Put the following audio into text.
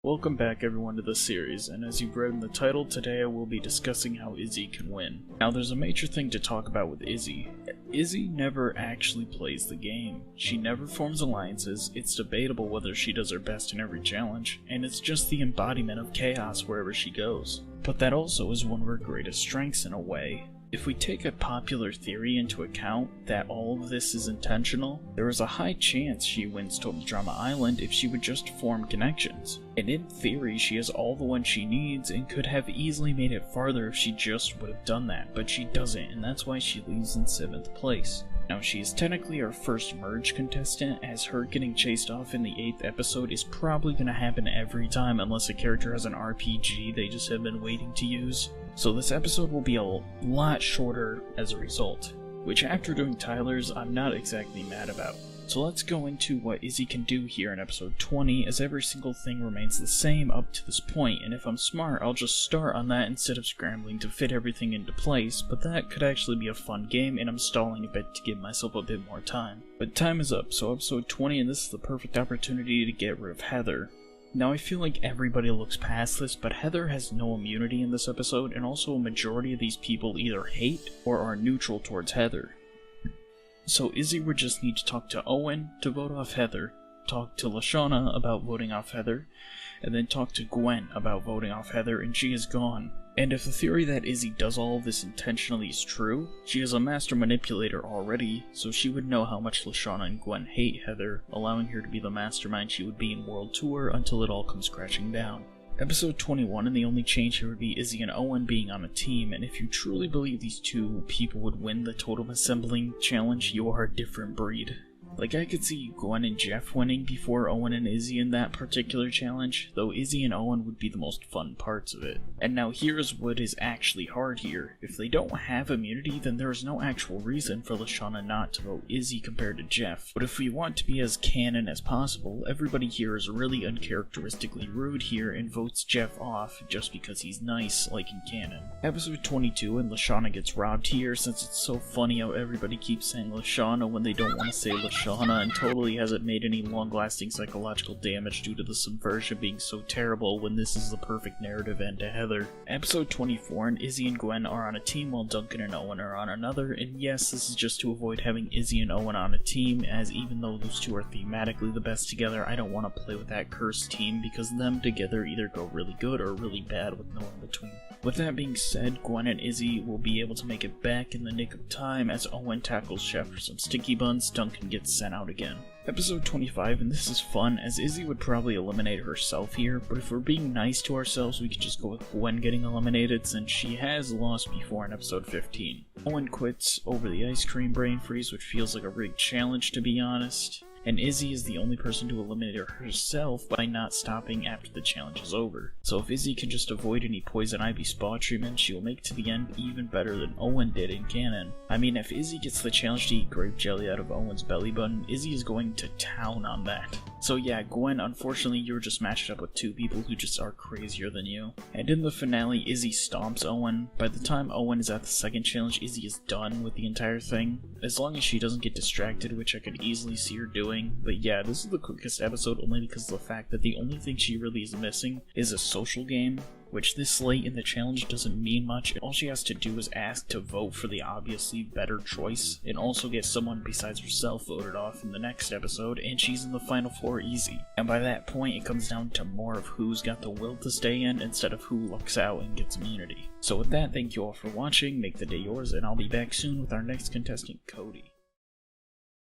Welcome back everyone to the series, and as you've read in the title, today I will be discussing how Izzy can win. Now there's a major thing to talk about with Izzy. Izzy never actually plays the game. She never forms alliances, it's debatable whether she does her best in every challenge, and it's just the embodiment of chaos wherever she goes. But that also is one of her greatest strengths in a way. If we take a popular theory into account that all of this is intentional, there is a high chance she wins Total Drama Island if she would just form connections. And in theory, she has all the ones she needs and could have easily made it farther if she just would have done that, but she doesn't, and that's why she leaves in 7th place. Now, she is technically our first merge contestant, as her getting chased off in the 8th episode is probably going to happen every time unless a character has an RPG they just have been waiting to use. So this episode will be a lot shorter as a result, which after doing Tyler's, I'm not exactly mad about. So let's go into what Izzy can do here in episode 20, as every single thing remains the same up to this point, and if I'm smart, I'll just start on that instead of scrambling to fit everything into place, but that could actually be a fun game, and I'm stalling a bit to give myself a bit more time. But time is up, so episode 20, and this is the perfect opportunity to get rid of Heather. Now I feel like everybody looks past this, but Heather has no immunity in this episode, and also a majority of these people either hate or are neutral towards Heather. So Izzy would just need to talk to Owen to vote off Heather, talk to Lashana about voting off Heather, and then talk to Gwen about voting off Heather, and she is gone. And if the theory that Izzy does all of this intentionally is true, she is a master manipulator already, so she would know how much Lashana and Gwen hate Heather, allowing her to be the mastermind she would be in World Tour until it all comes crashing down. Episode 21, and the only change here would be Izzy and Owen being on a team, and if you truly believe these two people would win the Totem Assembling Challenge, you are a different breed. Like, I could see Gwen and Jeff winning before Owen and Izzy in that particular challenge, though Izzy and Owen would be the most fun parts of it. And now here's what is actually hard here. If they don't have immunity, then there is no actual reason for Lashana not to vote Izzy compared to Jeff. But if we want to be as canon as possible, everybody here is really uncharacteristically rude here and votes Jeff off just because he's nice, like in canon. Episode 22, and Lashana gets robbed here, since it's so funny how everybody keeps saying Lashana when they don't want to say Lashana, and totally hasn't made any long-lasting psychological damage due to the subversion being so terrible when this is the perfect narrative end to Heather. Episode 24, and Izzy and Gwen are on a team while Duncan and Owen are on another, and yes, this is just to avoid having Izzy and Owen on a team, as even though those two are thematically the best together, I don't want to play with that cursed team because them together either go really good or really bad with no in between. With that being said, Gwen and Izzy will be able to make it back in the nick of time as Owen tackles Chef for some sticky buns, Duncan gets sent out again. Episode 25, and this is fun, as Izzy would probably eliminate herself here, but if we're being nice to ourselves, we could just go with Gwen getting eliminated, since she has lost before in episode 15. Owen quits over the ice cream brain freeze, which feels like a rigged challenge to be honest. And Izzy is the only person to eliminate her herself by not stopping after the challenge is over. So if Izzy can just avoid any poison ivy spa treatment, she will make it to the end even better than Owen did in canon. I mean, if Izzy gets the challenge to eat grape jelly out of Owen's belly button, Izzy is going to town on that. So yeah, Gwen, unfortunately you're just matched up with two people who just are crazier than you. And in the finale, Izzy stomps Owen. By the time Owen is at the second challenge, Izzy is done with the entire thing. As long as she doesn't get distracted, which I could easily see her doing. But yeah, this is the quickest episode only because of the fact that the only thing she really is missing is a social game, which this late in the challenge doesn't mean much. All she has to do is ask to vote for the obviously better choice, and also get someone besides herself voted off in the next episode, and she's in the final four easy. And by that point, it comes down to more of who's got the will to stay in instead of who lucks out and gets immunity. So with that, thank you all for watching, make the day yours, and I'll be back soon with our next contestant, Cody.